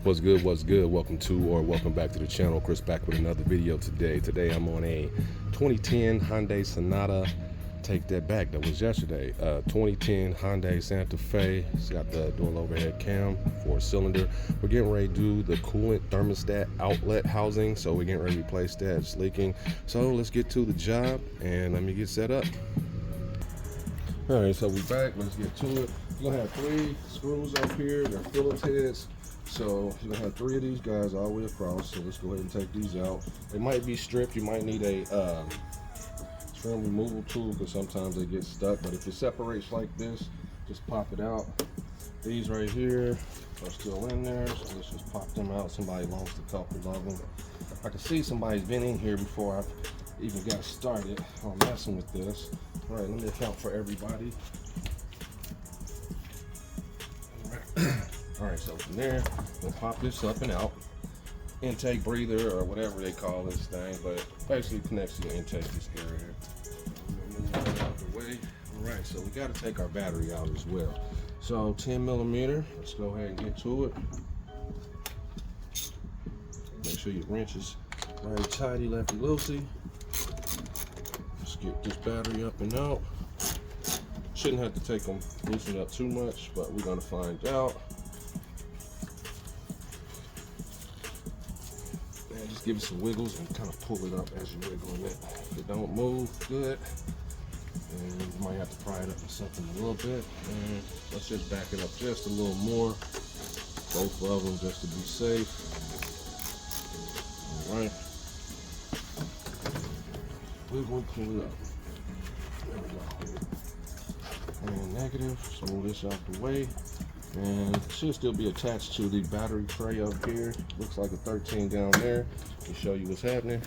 What's good, welcome to or welcome back to the channel. Chris back with another video today. I'm on a 2010 Hyundai Sonata. Take that back, that was yesterday. 2010 Hyundai Santa Fe. It's got the dual overhead cam, 4-cylinder. We're getting ready to do the coolant thermostat outlet housing, so we're getting ready to replace that. It's leaking, so let's get to the job and let me get set up. All right, so we back, let's get to it. You're gonna have 3 screws up here, they're Phillips heads. So you're gonna have 3 of these guys all the way across. So let's go ahead and take these out. They might be stripped. You might need a trim removal tool because sometimes they get stuck. But if it separates like this, just pop it out. These right here are still in there, so let's just pop them out. Somebody lost a couple of them. I can see somebody's been in here before I've even got started on messing with this. All right, let me account for everybody. All right, so from there, we'll pop this up and out. Intake breather or whatever they call this thing, but basically connects to your intake, this area here. Move that out the way. All right, so we got to take our battery out as well. So 10 millimeter, let's go ahead and get to it. Make sure your wrench is right tighty, lefty loosey. Let's get this battery up and out. Shouldn't have to take them, loosen up too much, but we're gonna find out. And just give it some wiggles and kind of pull it up as you're wiggling it. If it don't move, good. And you might have to pry it up with something a little bit. And let's just back it up just a little more. Both of them just to be safe. All right. Wiggle and pull it up. There we go. And negative, so move this out the way. And it should still be attached to the battery tray up here. Looks like a 13 down there. Let me show you what's happening.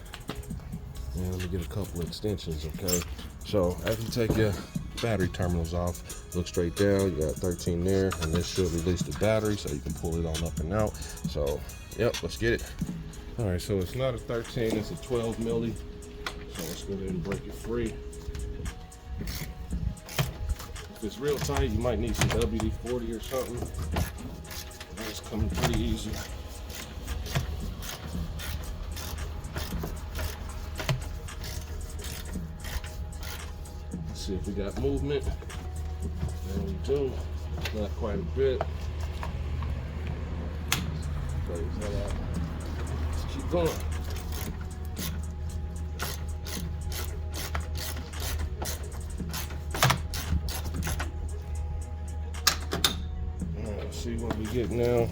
And let me get a couple of extensions, okay? So after you take your battery terminals off, look straight down, you got 13 there, and this should release the battery so you can pull it on up and out. So, yep, let's get it. All right, so it's not a 13, it's a 12 milli. So let's go ahead and break it free. If it's real tight, you might need some WD-40 or something. That's coming pretty easy. Let's see if we got movement. And we do. Not quite a bit. Let's keep going. See what we get now.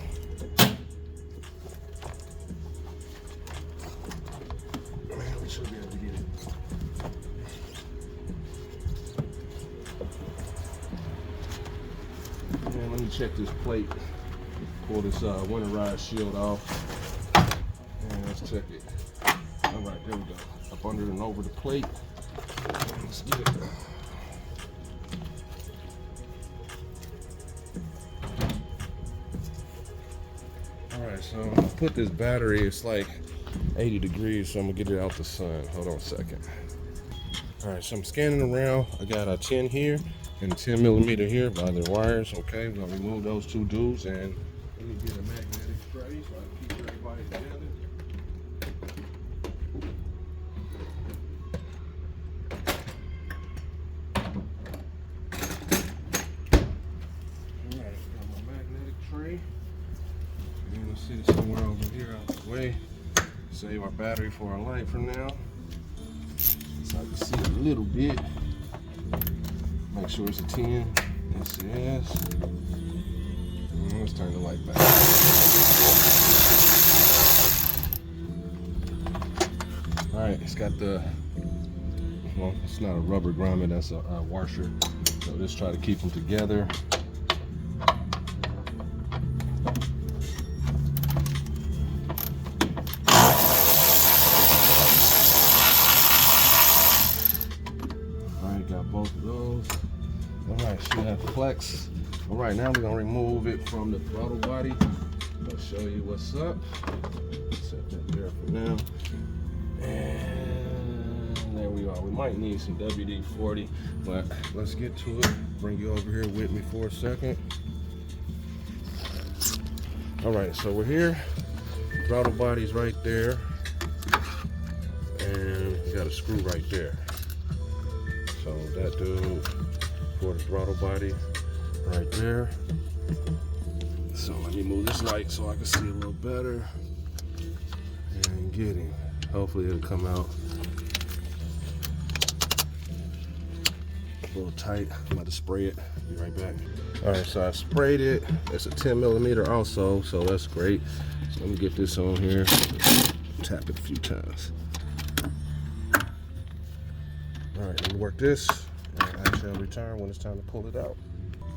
Man, we should be able to get it. And let me check this plate. Pull this winterized shield off. And let's check it. All right, there we go. Up under and over the plate. Let's get it. So I'm gonna put this battery, it's like 80 degrees, so I'm gonna get it out the sun. Hold on a second. All right, so I'm scanning around. I got a 10 here and a 10 millimeter here by the wires. Okay, we're gonna remove those 2 dudes and let me get a magnetic tray so I can keep everybody together. All right, got my magnetic tray. And let's see this somewhere over here out the way. Save our battery for our light for now. So I can see a little bit. Make sure it's a 10. Yes, it is. And let's turn the light back. Alright, it's got the, well, it's not a rubber grommet, that's a washer. So just try to keep them together. Got both of those. All right, should have flex. All right, now we're gonna remove it from the throttle body. I'll show you what's up. Set that there for now. And there we are. We might need some WD-40, but let's get to it. Bring you over here with me for a second. All right, so we're here. Throttle body's right there, and you got a screw right there. So that dude for the throttle body right there. So let me move this light so I can see a little better and get him. Hopefully it'll come out a little tight. I'm about to spray it. Be right back. All right, so I sprayed it. It's a 10 millimeter also, so that's great. So let me get this on here. Tap it a few times. All right, let me work this, and I shall return when it's time to pull it out.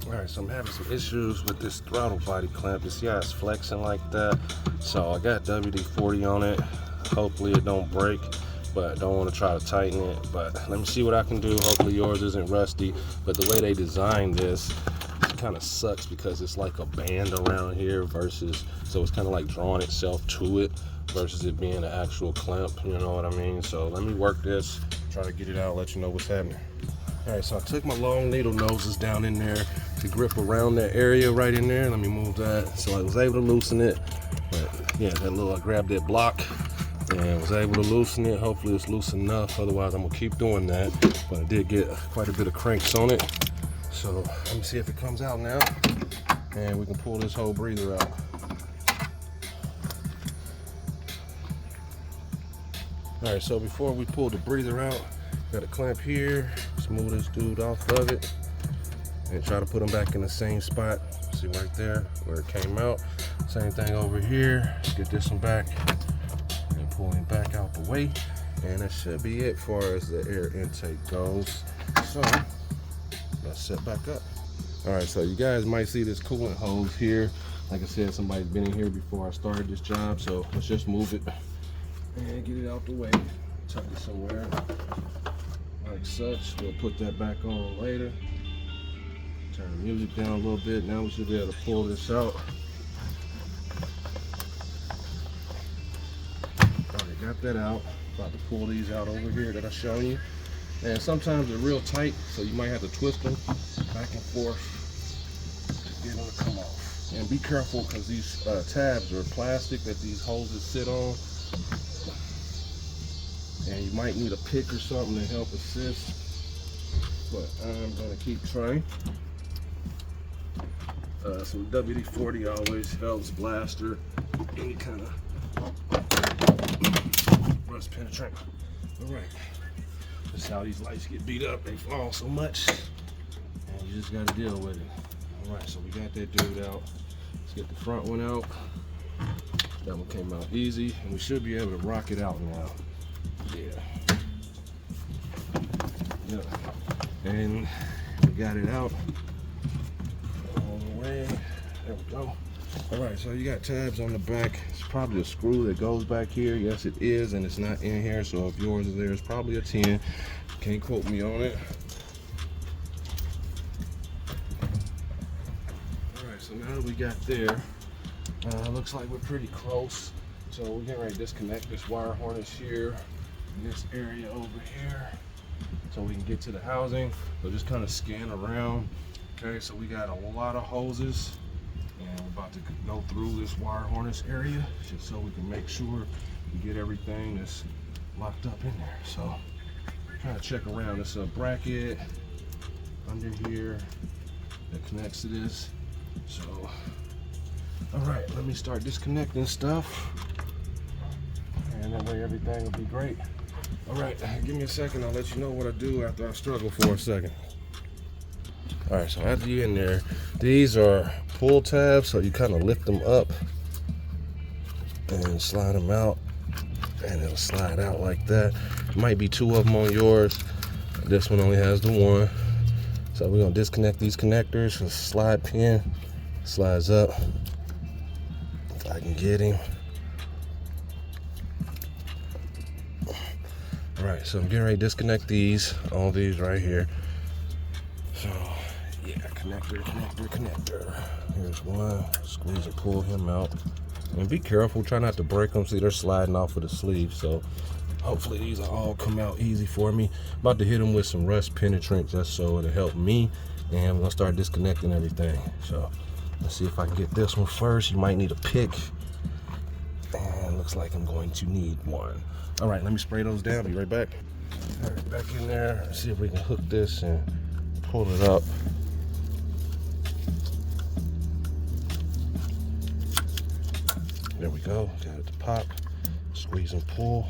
All right, so I'm having some issues with this throttle body clamp. You see how it's flexing like that? So I got WD-40 on it. Hopefully it don't break, but I don't want to try to tighten it. But let me see what I can do. Hopefully yours isn't rusty. But the way they designed this, it kind of sucks because it's like a band around here versus, so it's kind of like drawing itself to it versus it being an actual clamp, you know what I mean? So let me work this, try to get it out, let you know what's happening. All right, so I took my long needle noses down in there to grip around that area right in there. Let me move that. So I was able to loosen it. But yeah, I grabbed that block and was able to loosen it. Hopefully it's loose enough. Otherwise, I'm gonna keep doing that. But I did get quite a bit of cranks on it. So let me see if it comes out now. And we can pull this whole breather out. All right, so before we pull the breather out, got a clamp here, smooth this dude off of it, and try to put them back in the same spot. See right there where it came out. Same thing over here. Let's get this one back and pull him back out the way. And that should be it as far as the air intake goes. So let's set back up. All right, so you guys might see this coolant hose here. Like I said, somebody's been in here before I started this job, so let's just move it and get it out the way. Tuck it somewhere like such. We'll put that back on later. Turn the music down a little bit. Now we should be able to pull this out. Alright, got that out. About to pull these out over here that I showed you. And sometimes they're real tight, so you might have to twist them back and forth to get them to come off. And be careful because these tabs are plastic that these hoses sit on. And you might need a pick or something to help assist, but I'm gonna keep trying. Some WD-40 always helps, blaster, any kind of rust penetrant. All right, this is how these lights get beat up. They fall so much, and you just gotta deal with it. All right, so we got that dude out. Let's get the front one out. That one came out easy, and we should be able to rock it out now. Yeah. And we got it out all the way. There we go. All right, so you got tabs on the back. It's probably a screw that goes back here. Yes, it is, and it's not in here. So if yours is there, it's probably a 10. Can't quote me on it. All right, so now that we got there, looks like we're pretty close. So we're getting ready to disconnect this wire harness here. This area over here so we can get to the housing. So just kind of scan around. Okay, so we got a lot of hoses and we're about to go through this wire harness area just so we can make sure we get everything that's locked up in there. So trying to check around. It's a bracket under here that connects to this. So all right, let me start disconnecting stuff, and that way everything will be great. All right, give me a second. I'll let you know what I do after I struggle for a second. All right, so after you're in there, these are pull tabs, so you kind of lift them up and slide them out, and it'll slide out like that. Might be 2 of them on yours. This one only has the 1. So we're gonna disconnect these connectors. The slide pin slides up. If I can get him. All right, so I'm getting ready to disconnect these, all these right here. So yeah, connector. Here's one. Squeeze and pull him out. And be careful, try not to break them. See, they're sliding off of the sleeve. So hopefully these will all come out easy for me. About to hit them with some rust penetrant just so it'll help me. And I'm gonna start disconnecting everything. So Let's see if I can get this one first. You might need a pick. And looks like I'm going to need one. All right, let me spray those down. Be right back. All right, back in there. Let's see if we can hook this and pull it up. There we go. Got it to pop. Squeeze and pull.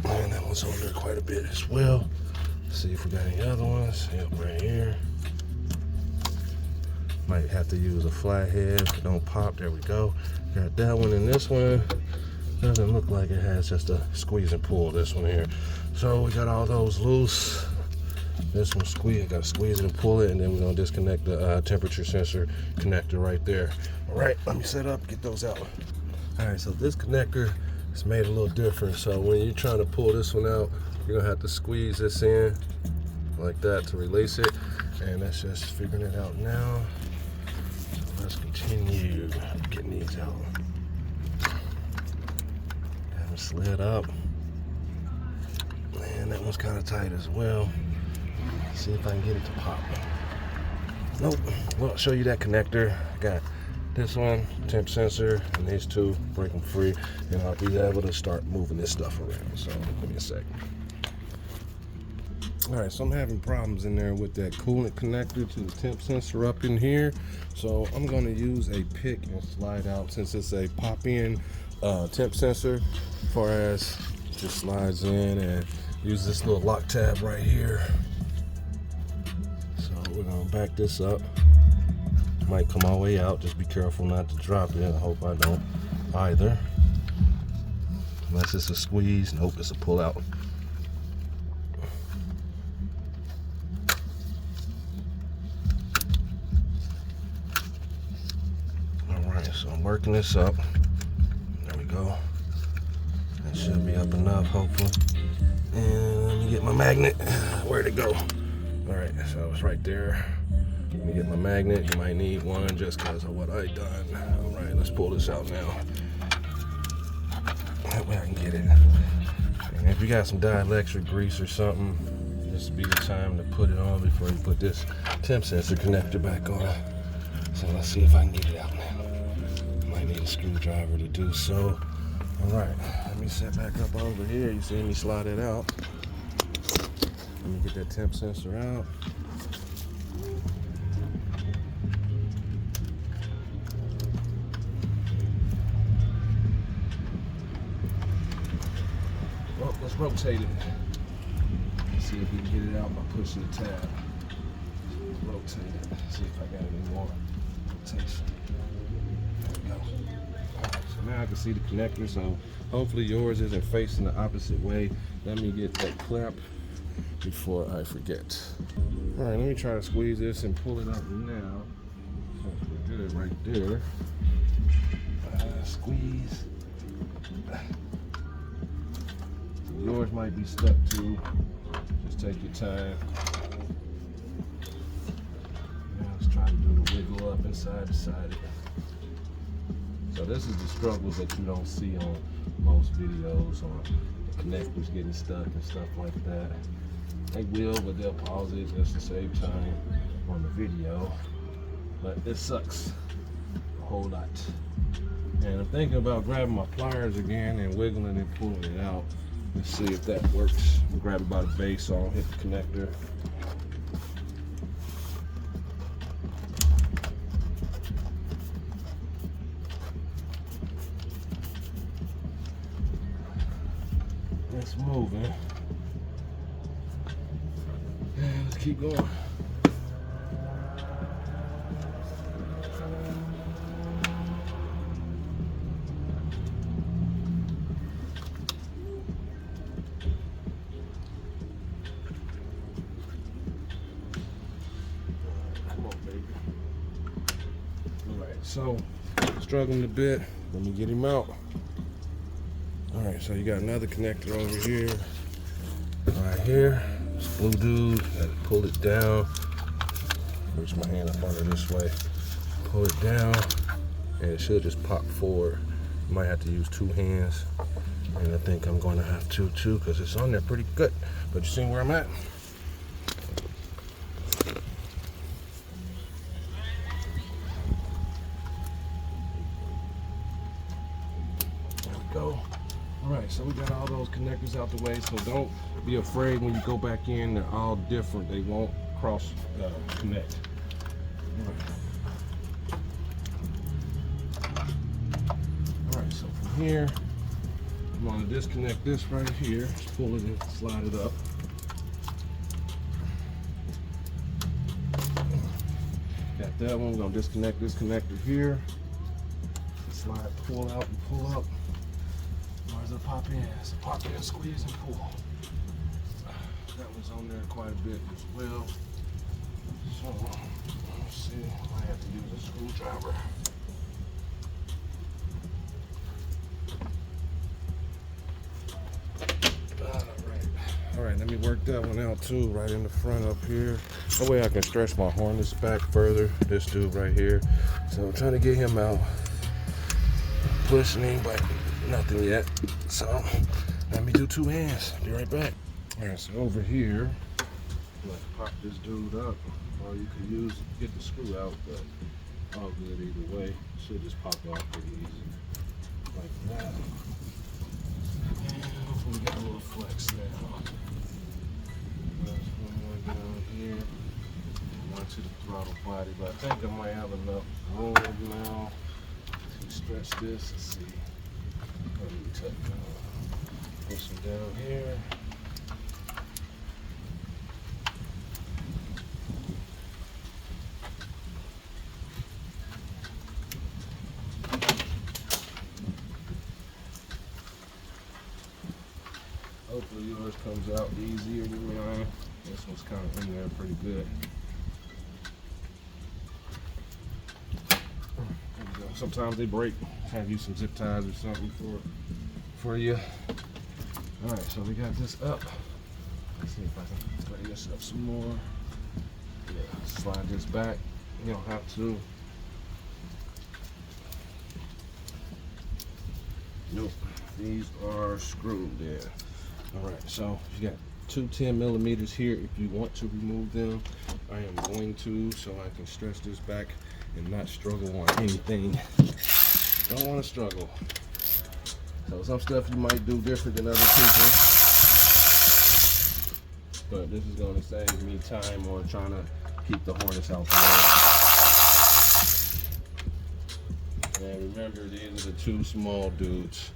And that one's on there quite a bit as well. Let's see if we got any other ones. Yep, right here. Might have to use a flathead if it don't pop. There we go. Got that one, and this one doesn't look like it has just a squeeze and pull, this one here. So we got all those loose. This one squeeze, got to squeeze it and pull it, and then we're gonna disconnect the temperature sensor connector right there. All right, let me set up, get those out. All right, so this connector is made a little different. So when you're trying to pull this one out, you're gonna have to squeeze this in like that to release it. And that's just figuring it out now. So let's continue getting these out. Have it slid up. Man, that one's kind of tight as well. See if I can get it to pop. Nope. Well, I'll show you that connector. I got this one, temp sensor, and these two, break them free, and I'll be able to start moving this stuff around. So give me a second. All right, so I'm having problems in there with that coolant connector to the temp sensor up in here. So I'm gonna use a pick and slide out, since it's a pop-in temp sensor, as far as just slides in, and use this little lock tab right here. So we're gonna back this up. Might come all the way out. Just be careful not to drop it. I hope I don't either. Unless it's a squeeze. Nope, it's a pull out. Alright, so I'm working this up. There we go. That should be up enough, hopefully. And let me get my magnet. Where'd it go? Alright, so it's right there. Let me get my magnet. You might need one just because of what I done. Alright, let's pull this out now. That way I can get it. And if you got some dielectric grease or something, this would be the time to put it on before you put this temp sensor connector back on. So let's see if I can get it out now. Might need a screwdriver to do so. Alright, let me set back up over here. You see me slide it out. Let me get that temp sensor out. Well, let's rotate it. Let's see if we can get it out by pushing the tab. Rotate it. See if I got any more rotation. There we go. Alright, so now I can see the connector, so hopefully yours isn't facing the opposite way. Let me get that clamp before I forget. All right, let me try to squeeze this and pull it up now. So we did it right there. Squeeze. Yours might be stuck too. Just take your time. Now let's try to do the wiggle up inside the side. So this is the struggles that you don't see on most videos, or the connectors getting stuck and stuff like that. They will, but they'll pause it just to save time on the video. But it sucks a whole lot. And I'm thinking about grabbing my pliers again and wiggling and pulling it out. Let's see if that works. I'll grab it by the base, so I'll hit the connector. It's moving. Let's keep going. Come on, baby. All right, so struggling a bit. Let me get him out. All right, so you got another connector over here. Right here. This blue dude, gotta pull it down. Reach my hand up under this way. Pull it down, and it should just pop forward. You might have to use two hands, and I think I'm going to have to too, because it's on there pretty good. But you see where I'm at? go. All right, so we got all those connectors out the way, so don't be afraid when you go back in. They're all different. They won't cross connect. All right, so from here, I'm gonna disconnect this right here. Just pull it and slide it up. Got that one. We're gonna disconnect this connector here. Slide, pull out, and pull up. Where's the pop in? It's a pop in, squeeze, and pull. That one's on there quite a bit as well. So, let's see. I have to use a screwdriver. All right, let me work that one out too, right in the front up here. That way I can stretch my harness back further. This dude right here. So I'm trying to get him out. Pushing him, but nothing yet. So let me do 2 hands. Be right back. All right, so over here, let's pop this dude up, or you can get the screw out, but all good either way. Should just pop off pretty easy, like that. And hopefully we got a little flex now. There's one more down here, one to the throttle body, but I think I might have enough room now. Stretch this and see. What do we take? Push them down here. Hopefully yours comes out easier than mine. This one's kind of in there pretty good. Sometimes they break. Have you some zip ties or something for you. All right, so we got this up. Let's see if I can tighten this up some more. Yeah, slide this back. You don't have to. Nope, these are screwed in. All right, so you got 2 10mm here. If you want to remove them, I am going to, so I can stretch this back and not struggle on anything. Don't want to struggle. So some stuff you might do different than other people, but this is going to save me time or trying to keep the harness out the way. And remember, these are the 2 small dudes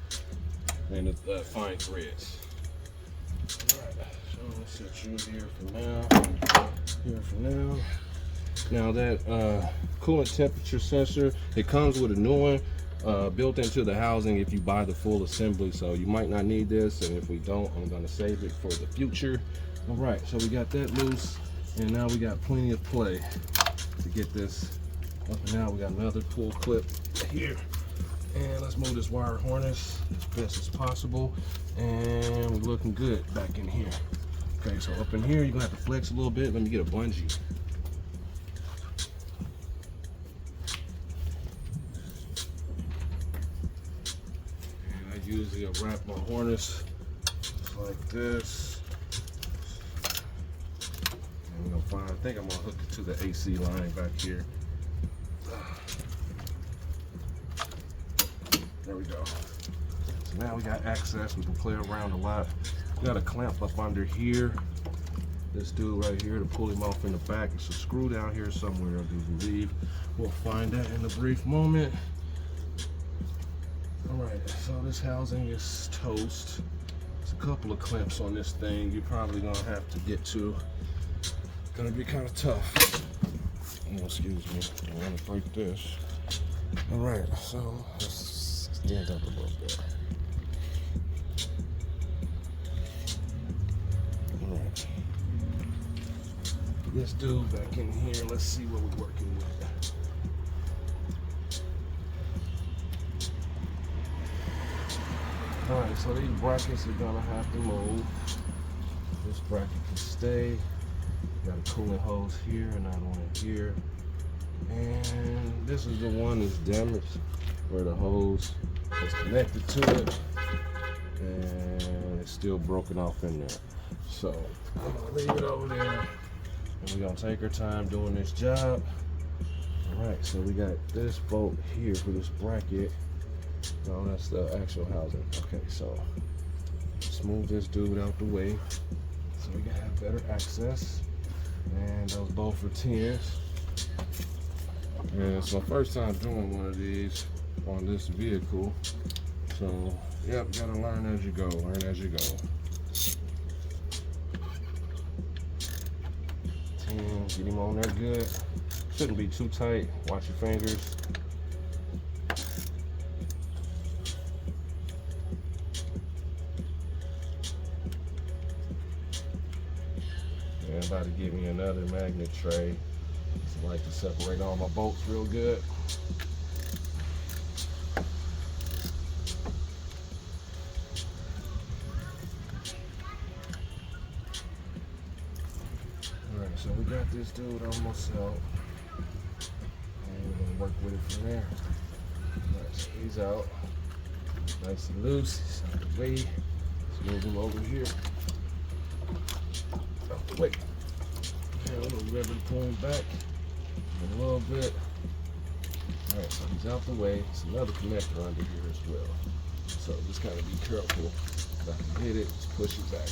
and the fine threads. All right, so let's set you here for now. Here for now. Now that coolant temperature sensor, it comes with a new one built into the housing if you buy the full assembly, so you might not need this, and if we don't, I'm going to save it for the future. All right, so we got that loose, and now we got plenty of play to get this up and out. We got another pull clip here, and let's move this wire harness as best as possible, and we're looking good back in here. Okay, so up in here, you're going to have to flex a little bit. Let me get a bungee. Usually I wrap my harness like this. And we're gonna find, I think I'm gonna hook it to the AC line back here. There we go. So now we got access, we can play around a lot. We got a clamp up under here. This dude right here to pull him off in the back. It's a screw down here somewhere, I do believe. We'll find that in a brief moment. Alright, so this housing is toast. There's a couple of clamps on this thing you're probably gonna have to get to. Gonna be kind of tough. Oh, excuse me, I don't want to break this. Alright, so let's stand up a little bit. Alright. This dude back in here, let's see what we're working with. Alright, so these brackets are gonna have to move. This bracket can stay. Got a coolant hose here, another one here. And this is the one that's damaged, where the hose is connected to it. And it's still broken off in there. So I'm gonna leave it over there. And we're gonna take our time doing this job. Alright, so we got this bolt here for this bracket. No, that's the actual housing. Okay, so smooth this dude out the way so we can have better access. And those both are 10s. And it's my first time doing one of these on this vehicle. So, yep, gotta learn as you go. Learn as you go. 10, get him on there good. Shouldn't be too tight. Watch your fingers. And I'm about to give me another magnet tray. So I like to separate all my bolts real good. Alright, so we got this dude almost out. And we're gonna work with it from there. Alright, so he's out. Nice and loose. He's out the way. Let's move him over here. Out the way. Okay, a little river to pull him back. A little bit. Alright, so he's out the way. There's another connector under here as well. So just gotta be careful. If I can hit it, just push it back.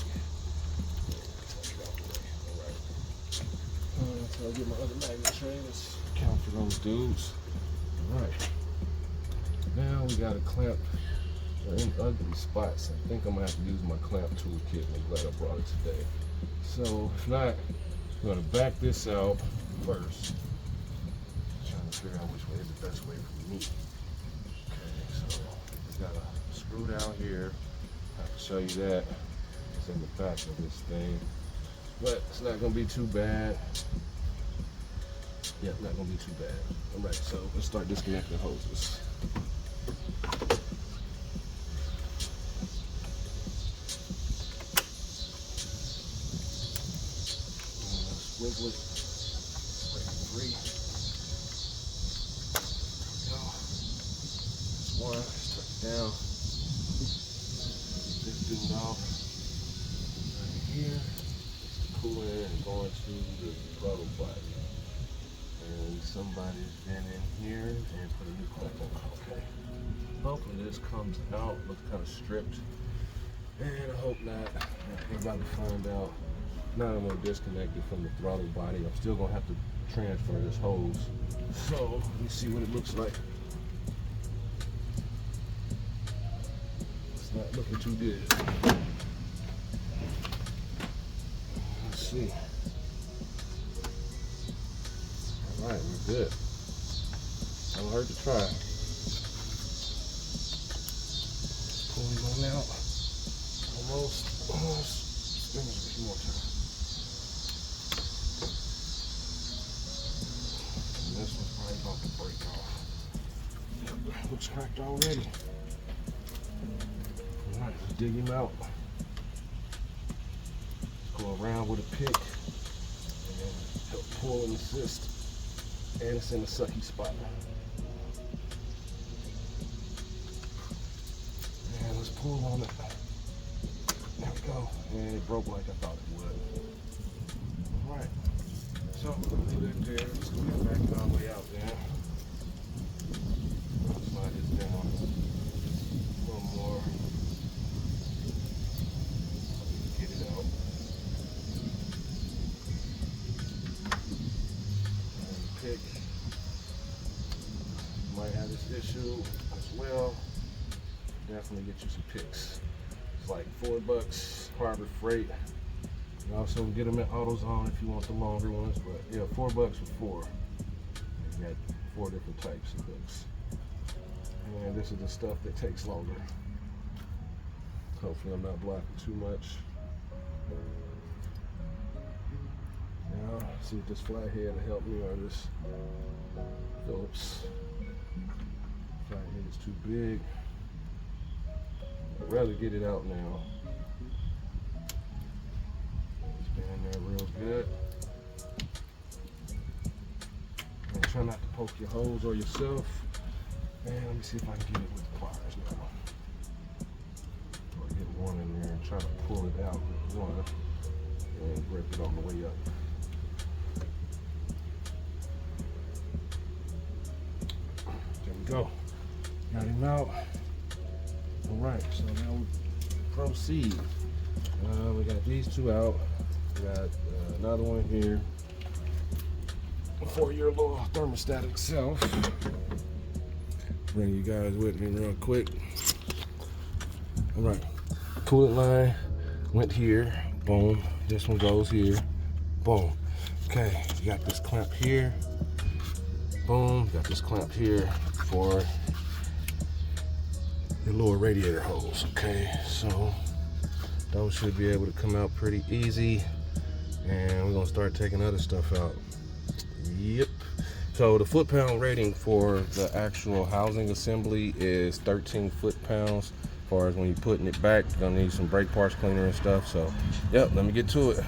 Take it out the way. Alright. So I'll get my other magnet tray. Let's count for those dudes. Alright. Now we gotta clamp. They're in ugly spots. I think I'm gonna have to use my clamp toolkit. I'm glad I brought it today. So if not, I'm gonna back this out first. Trying to figure out which way is the best way for me. Okay, so we got a screw down here. I have to show you that. It's in the back of this thing. But it's not gonna be too bad. Yeah, not gonna be too bad. Alright, so let's start disconnecting hoses. Sprinkle it. Break 3. There we go. That's 1. Let's tuck it down. Get this dude off. Right here. It's pulling and going to the throttle body. And somebody's been in here and put a new clamp on. Okay. Hopefully this comes out. Looks kind of stripped. And I hope not. We're about to find out. Now I'm going to disconnect it from the throttle body. I'm still going to have to transfer this hose. So, let me see what it looks like. It's not looking too good. Let's see. Alright, we're good. Don't hurt to try. Pull him on out. Almost. Spin it a few more times. This one's probably about to break off. Yep, looks cracked already. Alright, let's dig him out. Go around with a pick and help pull and assist. And it's in a sucky spot. And let's pull on it. There we go. And it broke like I thought it would. Alright. So, put it there. Let's go back all the way out there. I'll slide this down a little more. Get it out. And pick. Might have this issue as well. Definitely get you some picks. It's like $4, Harbor Freight. You also get them at AutoZone if you want the longer ones, but yeah, $4 for 4. You got 4 different types of hooks. And this is the stuff that takes longer. Hopefully I'm not blocking too much. Now, see if this flathead will help me, or this Phillips flathead is too big. I'd rather get it out now. In there real good. And try not to poke your holes or yourself. And let me see if I can get it with the pliers now. Or get one in there and try to pull it out with one and grip it on the way up. There we go. Got him out. All right, so now we proceed. We got these two out. We got another one here for your little thermostat itself. Bring you guys with me real quick. All right, coolant line went here. Boom. This one goes here. Boom. Okay, you got this clamp here. Boom. Got this clamp here for your lower radiator hose. Okay, so those should be able to come out pretty easy, and we're gonna start taking other stuff out. Yep. So the foot-pound rating for the actual housing assembly is 13 foot-pounds. As far as when you're putting it back, you're gonna need some brake parts cleaner and stuff. So, yep, let me get to it.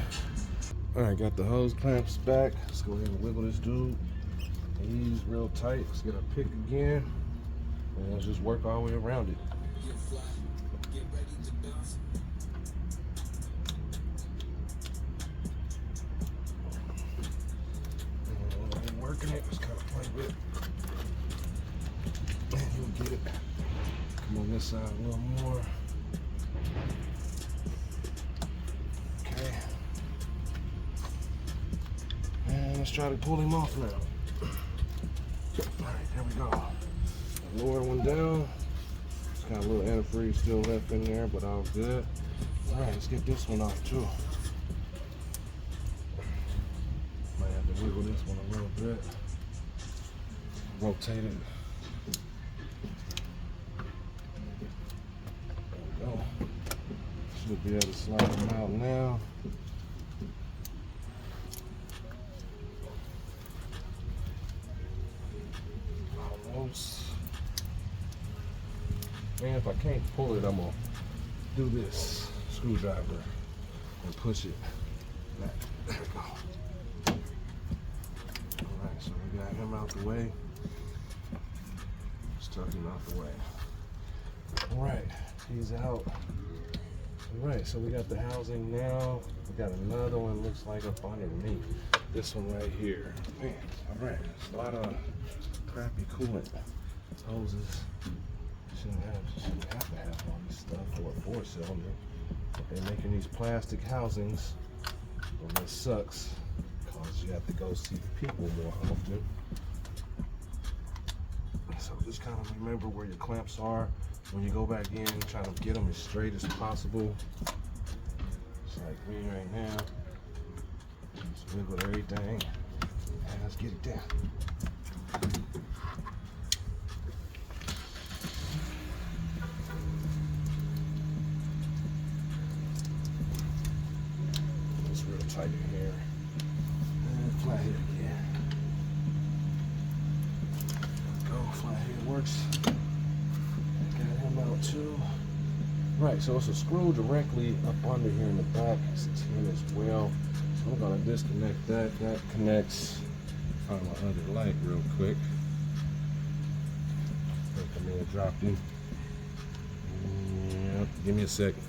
All right, got the hose clamps back. Let's go ahead and wiggle this dude. He's real tight. Let's get our pick again, and let's just work our way around it. Working it, just kind of play with it. And you'll get it. Come on this side a little more. Okay. And let's try to pull him off now. All right, there we go. Lower one down. It's got a little antifreeze still left in there, but all good. All right, let's get this one off too. Might have to wiggle this one a little bit. Rotate it. There we go. Should be able to slide them out now. Almost. And if I can't pull it, I'm gonna do this screwdriver and push it back. There we go. Alright, so we got him out the way. Just tuck him out the way. Alright, he's out. Alright, so we got the housing now. We got another one, looks like up underneath. This one right here. Man, alright, it's a lot of crappy coolant hoses. Shouldn't have to have all this stuff for a 4-cylinder. But they're making these plastic housings. Well, that sucks because you have to go see the people more often. So just kind of remember where your clamps are when you go back in. Try to get them as straight as possible. Just like me right now. Just wiggle everything. And let's get it down. It's real tight in here. And flathead again. Go, flathead works. Got him out too. Right, so it's a screw directly up under here in the back. It's a 10 as well. So I'm gonna disconnect that. That connects. Find my other light real quick. I think I may have dropped him. Yep, give me a second.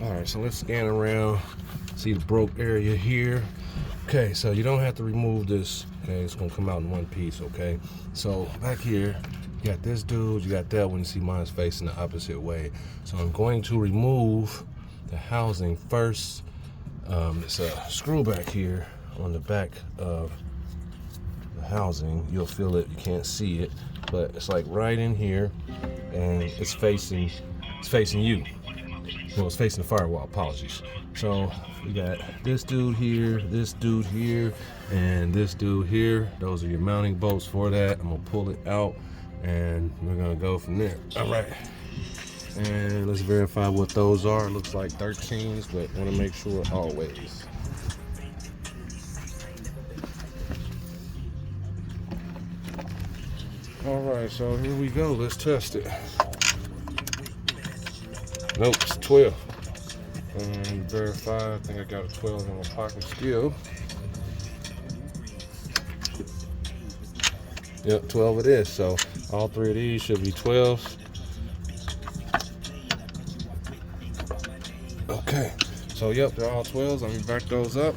All right, so let's scan around. See the broke area here. Okay, so you don't have to remove this. Okay, it's gonna come out in one piece. Okay, so back here, you got this dude, you got that one. You see mine's facing the opposite way. So I'm going to remove the housing first. It's a screw back here on the back of the housing. You'll feel it, you can't see it, but it's like right in here, and it's facing you. Well, it's facing the firewall, apologies. So we got this dude here, and this dude here. Those are your mounting bolts for that. I'm gonna pull it out and we're gonna go from there. All right. And let's verify what those are. It looks like 13s, but wanna make sure always. All right, so here we go. Let's test it. Nope, it's 12. And verify, I think I got a 12 in my pocket still. Yep, 12 it is. So all three of these should be 12s. Okay, so yep, they're all 12s. Let me back those up.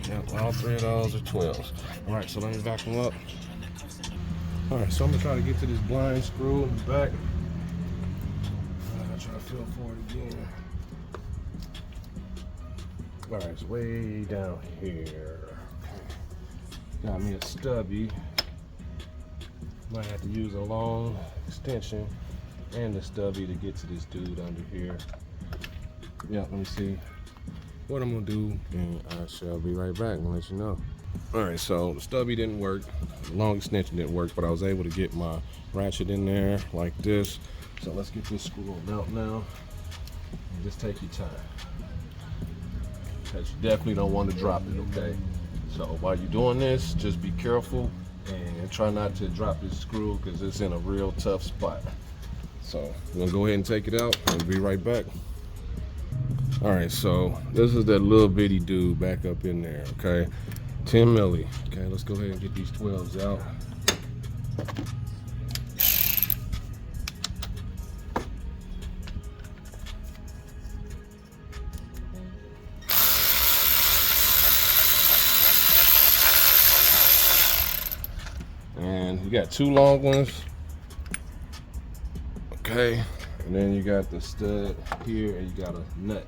Yep, all three of those are 12s. All right, so let me back them up. All right, so I'm gonna try to get to this blind screw in the back. I'll try to feel for it again. All right, it's way down here. Okay. Got me a stubby. Might have to use a long extension and the stubby to get to this dude under here. Yeah, let me see what I'm gonna do, and I shall be right back and let you know. All right, so the stubby didn't work, the long extension didn't work, but I was able to get my ratchet in there like this. So let's get this screw out now, and just take your time. Because you definitely don't want to drop it, okay? So while you're doing this, just be careful and try not to drop this screw because it's in a real tough spot. So we're gonna go ahead and take it out and be right back. All right, so this is that little bitty dude back up in there, okay? 10 milli. Okay, let's go ahead and get these 12s out. And you got two long ones. Okay, and then you got the stud here and you got a nut.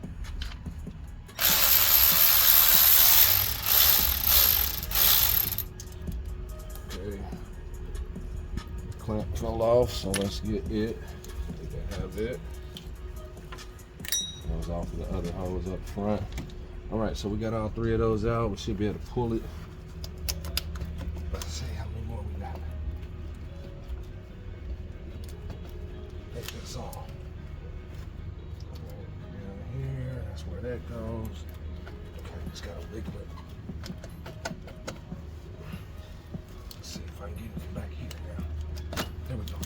Clamp fell off, so let's get it. We can have it. Goes off of the other hose up front. All right, so we got all three of those out. We should be able to pull it. Let's see how many more we got. Take this off. Down here, that's where that goes. Okay, it's got a big lip. Let's see if I can get it back here now. There we go.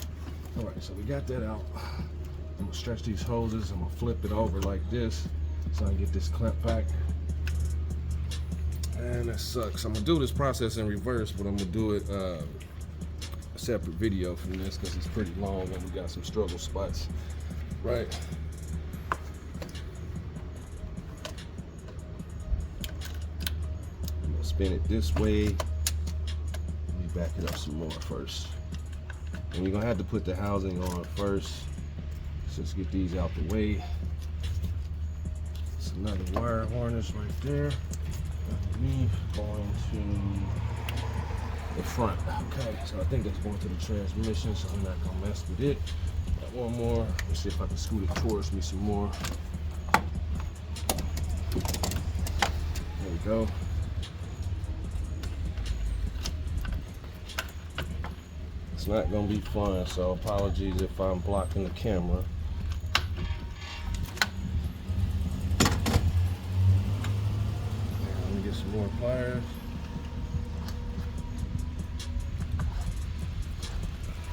All right, so we got that out. I'm gonna stretch these hoses. I'm gonna flip it over like this so I can get this clamp back. And that sucks. I'm gonna do this process in reverse, but I'm gonna do it a separate video from this because it's pretty long and we got some struggle spots. Right. I'm gonna spin it this way. Let me back it up some more first. And you're gonna have to put the housing on first. So let's get these out the way. It's another wire harness right there. Underneath, going to the front. Okay, so I think that's going to the transmission, so I'm not gonna mess with it. Got one more. Let's see if I can scoot it towards me some more. There we go. It's not gonna be fun, so apologies if I'm blocking the camera. Let me get some more pliers.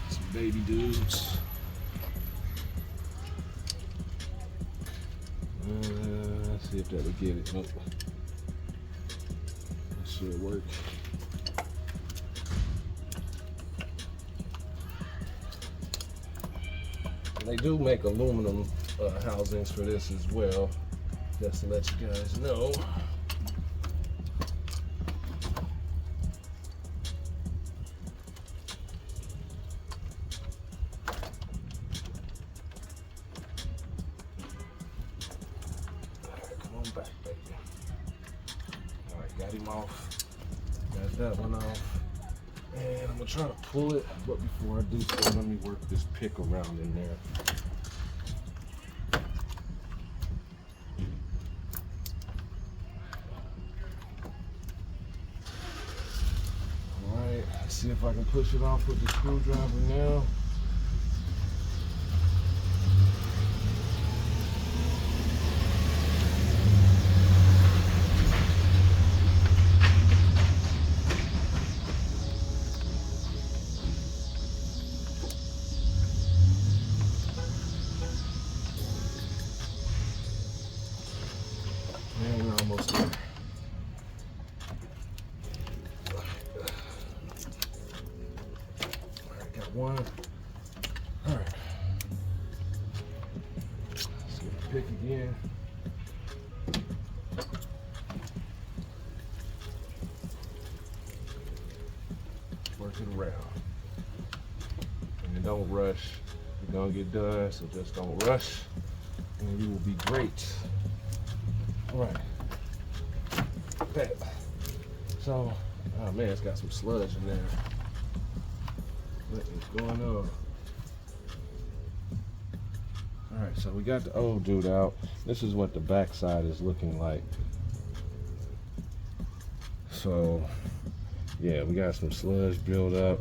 Some baby dudes. Let's see if that'll get it. Oh. That should work. They do make aluminum housings for this as well, just to let you guys know. Alright, come on back, baby. Alright, got him off. Got that one off. And I'm gonna try to pull it, but before I do so, let me work this pick around in there. All right, let's see if I can push it off with the screwdriver now. And we're almost there. All right, got one. All right. Let's get the pick again. Work it around. And don't rush. You're gonna get done, so just don't rush, and you will be great. All right. Okay. So, oh man, it's got some sludge in there. What is going on? All right, so we got the old dude out. This is what the back side is looking like. So, yeah, we got some sludge build up.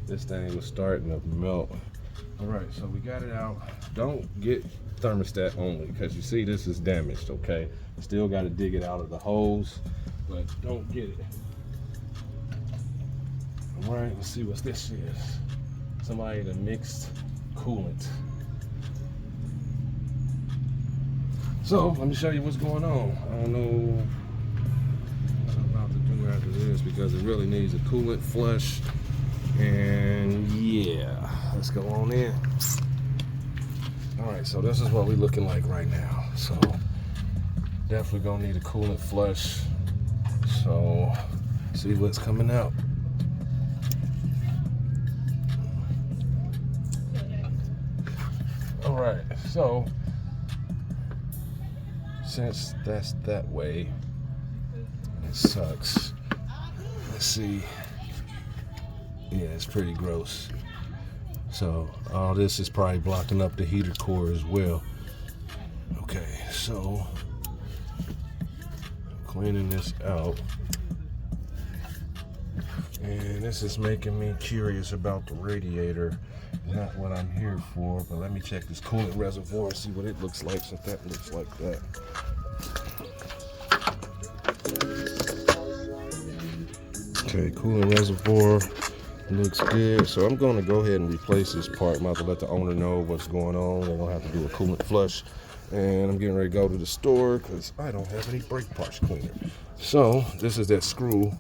This thing was starting to melt. All right, so we got it out. Don't get thermostat only, because you see this is damaged, okay? Still got to dig it out of the hose, but don't get it. All right, let's see what this is. Somebody that mixed coolant. So let me show you what's going on. I don't know what I'm about to do after this, because it really needs a coolant flush. And yeah, let's go on in. All right, so this is what we're looking like right now. So definitely gonna need a coolant flush. So see what's coming out. All right, so since that's that way, it sucks. Let's see. Yeah, it's pretty gross. So all this is probably blocking up the heater core as well. Okay, so cleaning this out. And this is making me curious about the radiator. Not what I'm here for, but let me check this coolant reservoir and see what it looks like, since that looks like that. Okay, coolant reservoir looks good. So I'm going to go ahead and replace this part. I'm about to let the owner know what's going on. They're going to have to do a coolant flush. And I'm getting ready to go to the store because I don't have any brake parts cleaner. So this is that screw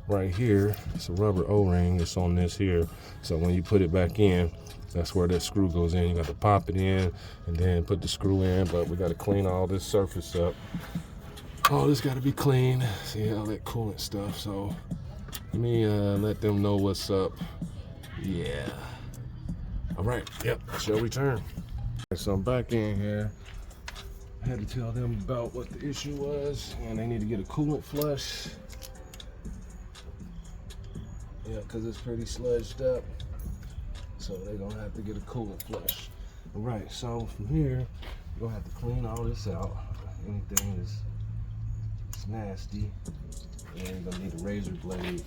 right here. It's a rubber O-ring that's on this here. So when you put it back in, that's where that screw goes in. You got to pop it in and then put the screw in. But we got to clean all this surface up. All this got to be cleaned. See all that coolant stuff. So let me let them know what's up. Yeah. All right. Yep. Shall return. So I'm back in here. I had to tell them about what the issue was, and they need to get a coolant flush. Yeah, because it's pretty sludged up. So they're going to have to get a coolant flush. All right. So from here, you're going to have to clean all this out. Anything is nasty. And you're going to need a razor blade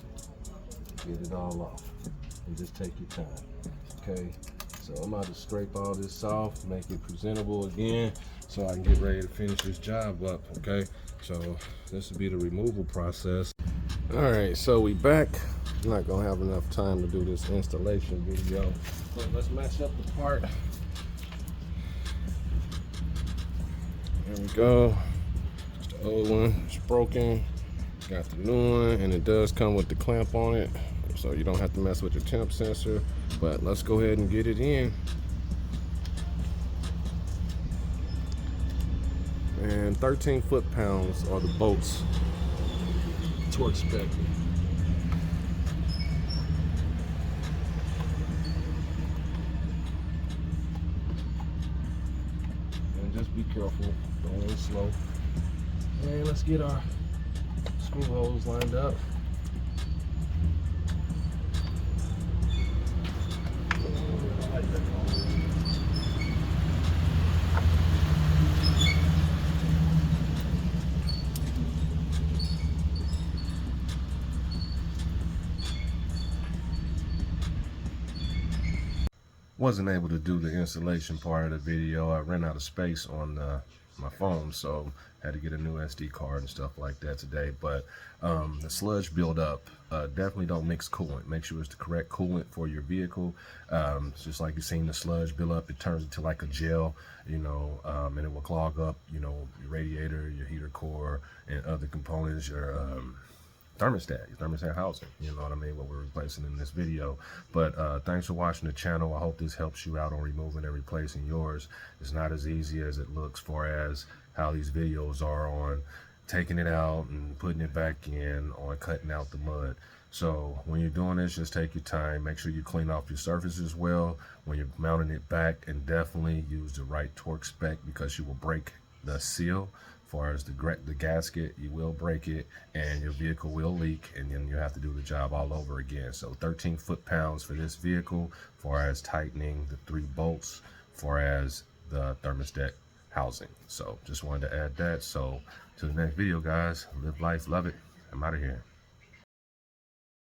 to get it all off. And just take your time. Okay, so I'm about to scrape all this off, make it presentable again, so I can get ready to finish this job up. Okay, so this will be the removal process. All right, so we back. I'm not going to have enough time to do this installation video, but let's match up the part. There we go. The old one is broken. Got the new one, and it does come with the clamp on it, so you don't have to mess with your temp sensor. But let's go ahead and get it in. And 13 foot-pounds are the bolts, torque spec. And just be careful, going slow. And let's get our screw holes lined up. Wasn't able to do the installation part of the video. I ran out of space on my phone, so had to get a new SD card and stuff like that today. But the sludge buildup, definitely don't mix coolant. Make sure it's the correct coolant for your vehicle. It's just like you've seen the sludge build up, it turns into like a gel, you know, and it will clog up, you know, your radiator, your heater core, and other components, your thermostat housing, you know what I mean, what we're replacing in this video. But thanks for watching the channel. I hope this helps you out on removing and replacing yours. It's not as easy as it looks, far as how these videos are on taking it out and putting it back in, on cutting out the mud. So when you're doing this, just take your time. Make sure you clean off your surface as well when you're mounting it back, and definitely use the right torque spec, because you will break the seal. As far as the gasket, you will break it, and your vehicle will leak, and then you have to do the job all over again. So 13 foot-pounds for this vehicle, as far as tightening the 3 bolts, as far as the thermostat housing. So just wanted to add that. So to the next video, guys. Live life, love it. I'm out of here.